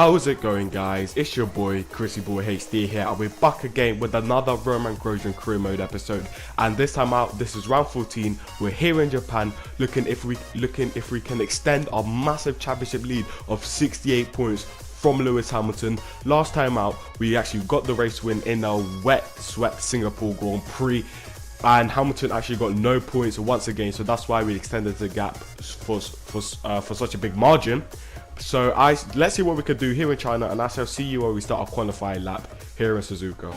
How's it going, guys? It's your boy Chrissy Boy HD here, and we're back again with another Roman Grosjean career mode episode. And this time out, this is round 14. We're here in Japan, looking if we can extend our massive championship lead of 68 points from Lewis Hamilton. Last time out, we actually got the race win in a wet, swept Singapore Grand Prix. And Hamilton actually got no points once again, so that's why we extended the gap for such a big margin. So let's see what we could do here in China, and I shall see you when we start our qualifying lap here in Suzuka.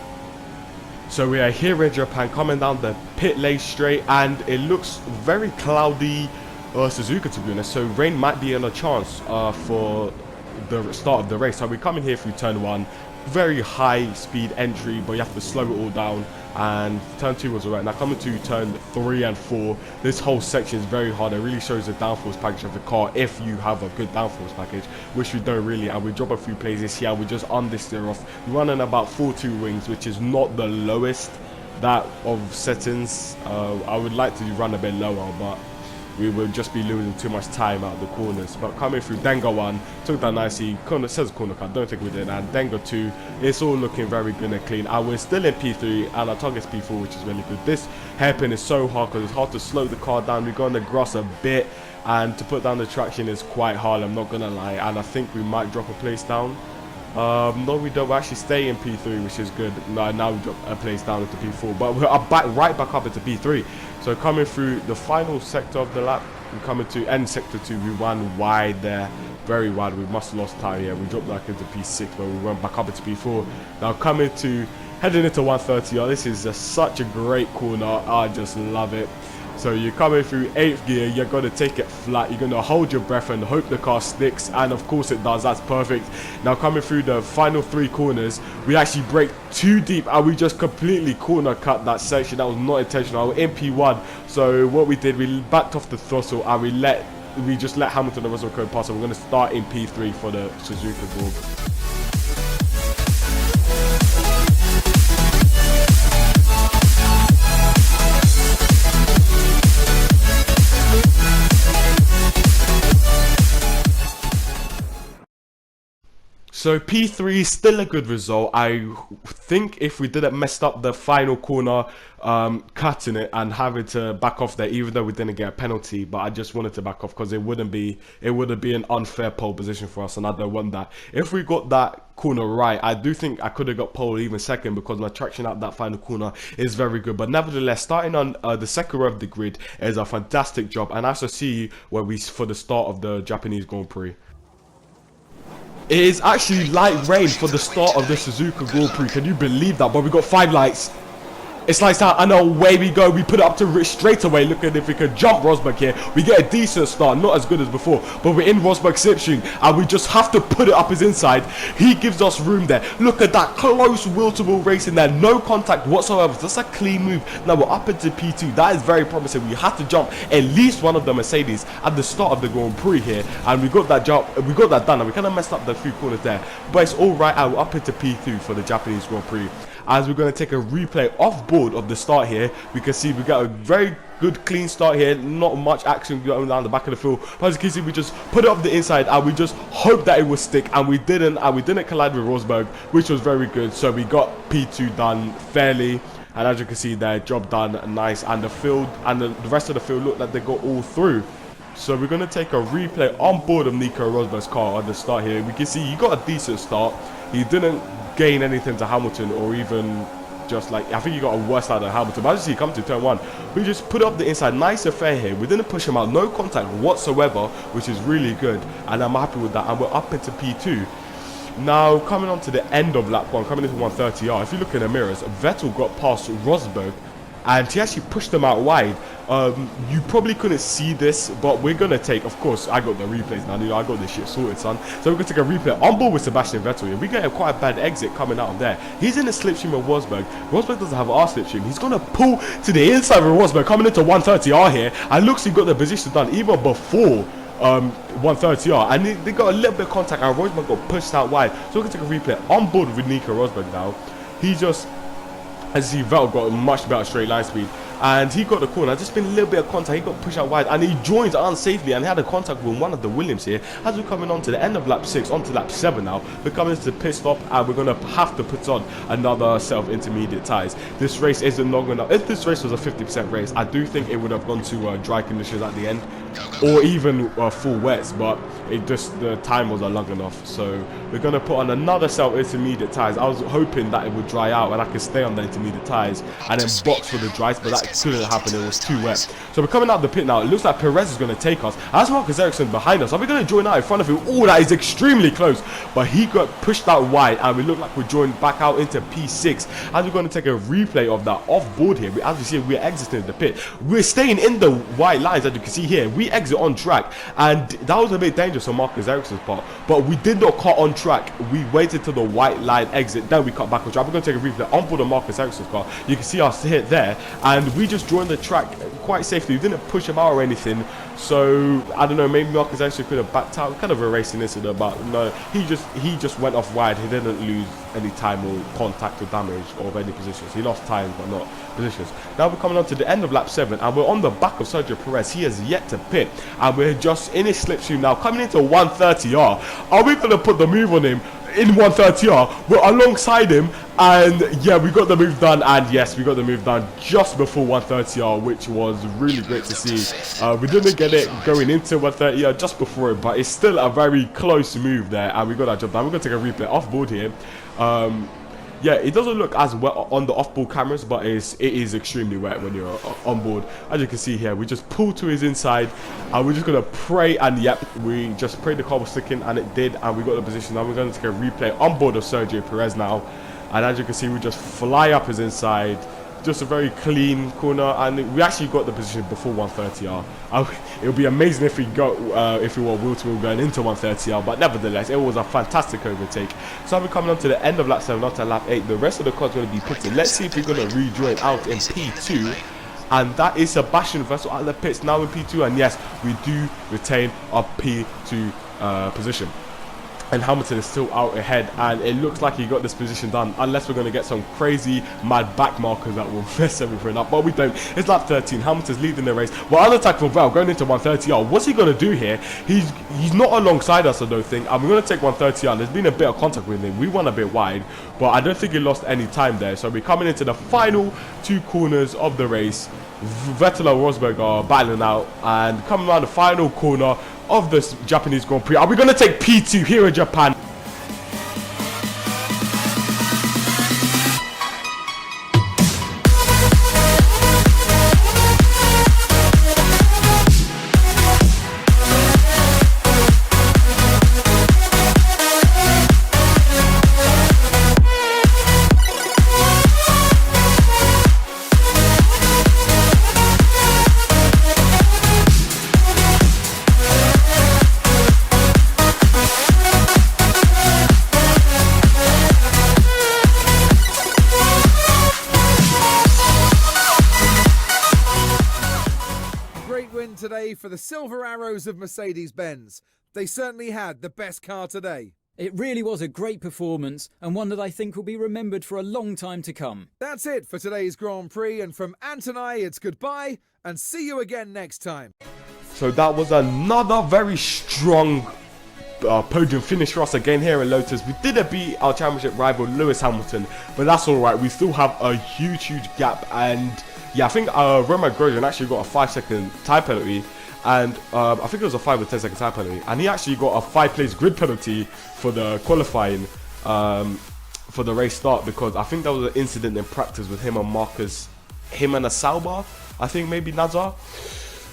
So we are here in Japan, coming down the pit lane straight, and it looks very cloudy Suzuka, to be honest. So rain might be in a chance for the start of the race. So we're coming here through turn 1, very high speed entry, but you have to slow it all down. And turn 2 was alright. Now coming to turn 3 and 4, this whole section is very hard. It really shows the downforce package of the car if you have a good downforce package, which we don't really. And we drop a few places here. We just understeer off. We're running about 42 wings, which is not the lowest that of settings. I would like to run a bit lower, but we will just be losing too much time out of the corners. But coming through Denga 1, took that nicely. Corner says corner cut, don't think we did. And Denga 2, it's all looking very good and clean. And we're still in P3, and our target's P4, which is really good. This hairpin is so hard because it's hard to slow the car down. We go on the grass a bit, and to put down the traction is quite hard, I'm not gonna lie. And I think we might drop a place down. No, we don't. We actually stay in P3, which is good. Now we drop a place down into P4, but we're right back up into P3. So coming through the final sector of the lap, we're coming to end sector 2. We ran wide there, very wide. We must have lost time here. We dropped back into P6, but we went back up into P4. Now coming to heading into 130. Oh, this is such a great corner. I just love it. So you're coming through 8th gear, you're going to take it flat, you're going to hold your breath and hope the car sticks, and of course it does. That's perfect. Now coming through the final 3 corners, we actually brake too deep and we just completely corner cut that section. That was not intentional. In P1, so what we did, we backed off the throttle and we just let Hamilton and Russell code pass, and we're going to start in P3 for the Suzuka board. So P3 is still a good result. I think if we didn't mess up the final corner, cutting it and having to back off there, even though we didn't get a penalty, but I just wanted to back off because it would have been an unfair pole position for us, and I don't want that. If we got that corner right, I do think I could have got pole even second, because my traction out that final corner is very good. But nevertheless, starting on the second row of the grid is a fantastic job, and I shall see you for the start of the Japanese Grand Prix. It is actually light rain for the start of the Suzuka Grand Prix. Can you believe that? But we got 5 lights. It's lights out, and away we go. We put it up to Rich straight away. Look at if we could jump Rosberg here. We get a decent start, not as good as before, but we're in Rosberg's slipstream, and we just have to put it up his inside. He gives us room there. Look at that close wheel-to-wheel racing there. No contact whatsoever. That's a clean move. Now we're up into P2. That is very promising. We had to jump at least one of the Mercedes at the start of the Grand Prix here, and we got that jump. We got that done, and we kind of messed up the few corners there, but it's all right. We're up into P2 for the Japanese Grand Prix. As we're going to take a replay off board of the start here, we can see we got a very good clean start here, not much action going down the back of the field, but as you can see, we just put it up the inside and we just hoped that it would stick, and we didn't collide with Rosberg, which was very good. So we got P2 done fairly, and as you can see there, job done, nice. And the field and the rest of the field looked like they got all through. So we're going to take a replay on board of Nico Rosberg's car on the start here. We can see he got a decent start. He didn't gain anything to Hamilton, or even just like, I think he got a worse out than Hamilton. But as you see, come to turn 1, we just put up the inside, nice and fair here. We didn't push him out, no contact whatsoever, which is really good, and I'm happy with that. And we're up into P2. Now coming on to the end of lap 1, coming into 130R, if you look in the mirrors, Vettel got past Rosberg, and he actually pushed them out wide. You probably couldn't see this, but we're gonna take, of course, I got the replays now, I got this shit sorted, son. So we're gonna take a replay on board with Sebastian Vettel here. We get quite a bad exit coming out of there. He's in the slipstream of Rosberg. Rosberg doesn't have our slipstream. He's gonna pull to the inside of Rosberg coming into 130R here, and looks he got the position done even before 130R, and they got a little bit of contact, and Rosberg got pushed out wide. So we're gonna take a replay on board with Nico Rosberg now. He just As you see, Vettel got a much better straight line speed, and he got the corner. Just been a little bit of contact. He got pushed out wide, and he joins unsafely, and he had a contact with one of the Williams here. As we're coming on to the end of lap 6, on to lap 7 now, we're coming into the pit stop, and we're gonna have to put on another set of intermediate tyres. This race isn't long enough. If this race was a 50% race, I do think it would have gone to dry conditions at the end, or even full wets, but the time wasn't long enough. So we're gonna put on another set of intermediate tyres. I was hoping that it would dry out and I could stay on the intermediate tyres and then box for the dries, but that couldn't happen. It was too wet. So we're coming out the pit now. It looks like Perez is going to take us. As Marcus Ericsson behind us. Are we going to join out in front of him? Oh, that is extremely close. But he got pushed out wide, and we look like we're joined back out into P6. As we're going to take a replay of that off board here. As you see, we're exiting the pit. We're staying in the white lines, as you can see here. We exit on track, and that was a bit dangerous on Marcus Ericsson's part. But we did not cut on track. We waited till the white line exit, then we cut back on track. We're going to take a replay on board of Marcus Ericsson's car. You can see us hit there, and we just joined the track quite safely. We didn't push him out or anything, so I don't know, maybe Marcus actually could have backed out. Kind of a racing incident, but no, he just went off wide. He didn't lose any time or contact or damage of any positions. He lost time but not positions. Now we're coming on to the end of lap 7, and we're on the back of Sergio Perez. He has yet to pit, and we're just in his slipstream now, coming into 130R. Are we going to put the move on him in 130R? We're alongside him, and yeah, we got the move done, and yes, we got the move done just before 130R, which was really great to see. We didn't get it going into 130R just before it, but it's still a very close move there, and we got that job done. We're going to take a replay off board here. Yeah, it doesn't look as wet on the off-board cameras, but it is extremely wet when you're on board. As you can see here, we just pulled to his inside, and we're just going to pray, and yep, we just prayed the car was sticking, and it did, and we got the position. Now we're going to take a replay on board of Sergio Perez now, and as you can see, we just fly up his inside. Just a very clean corner, and we actually got the position before 130R. It would be amazing if we got if we were wheel to wheel going into 130R, but nevertheless, it was a fantastic overtake. So we're coming on to the end of lap 7, not to lap 8. The rest of the car's going to be pitted. Let's see if we're going to rejoin out in P2, and that is Sebastian Vettel at the pits now in P2. And yes, we do retain our P2 position. And Hamilton is still out ahead, and it looks like he got this position done, unless we're going to get some crazy mad back markers that will mess everything up, but we don't. It's lap 13, Hamilton's leading the race. Well, on attack for Vettel going into 130R. What's he going to do here? He's not alongside us, I don't think, and we're going to take 130R. There's been a bit of contact with him. We went a bit wide, but I don't think he lost any time there. So we're coming into the final 2 corners of the race. Vettel and Rosberg are battling out, and coming around the final corner of this Japanese Grand Prix. Are we going to take P2 here in Japan? Today for the Silver Arrows of Mercedes-Benz. They certainly had the best car today. It really was a great performance, and one that I think will be remembered for a long time to come. That's it for today's Grand Prix, and from Ant and I, it's goodbye, and see you again next time. So that was another very strong podium finish for us again here in Lotus. We didn't beat our championship rival Lewis Hamilton, but that's alright. We still have a huge gap, and yeah, I think Romain Grosjean actually got a 5-second time penalty, and I think it was a 5 or 10-second time penalty, and he actually got a 5-place grid penalty for the qualifying for the race start, because I think there was an incident in practice with him and a Sauber, I think maybe Nazar.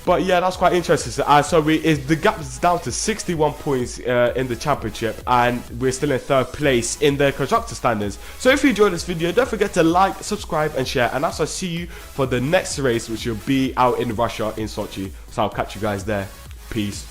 But yeah, that's quite interesting. So the gap is down to 61 points in the championship, and we're still in 3rd place in the constructor standings. So if you enjoyed this video, don't forget to like, subscribe and share, and I'll see you for the next race, which will be out in Russia in Sochi. So I'll catch you guys there. Peace.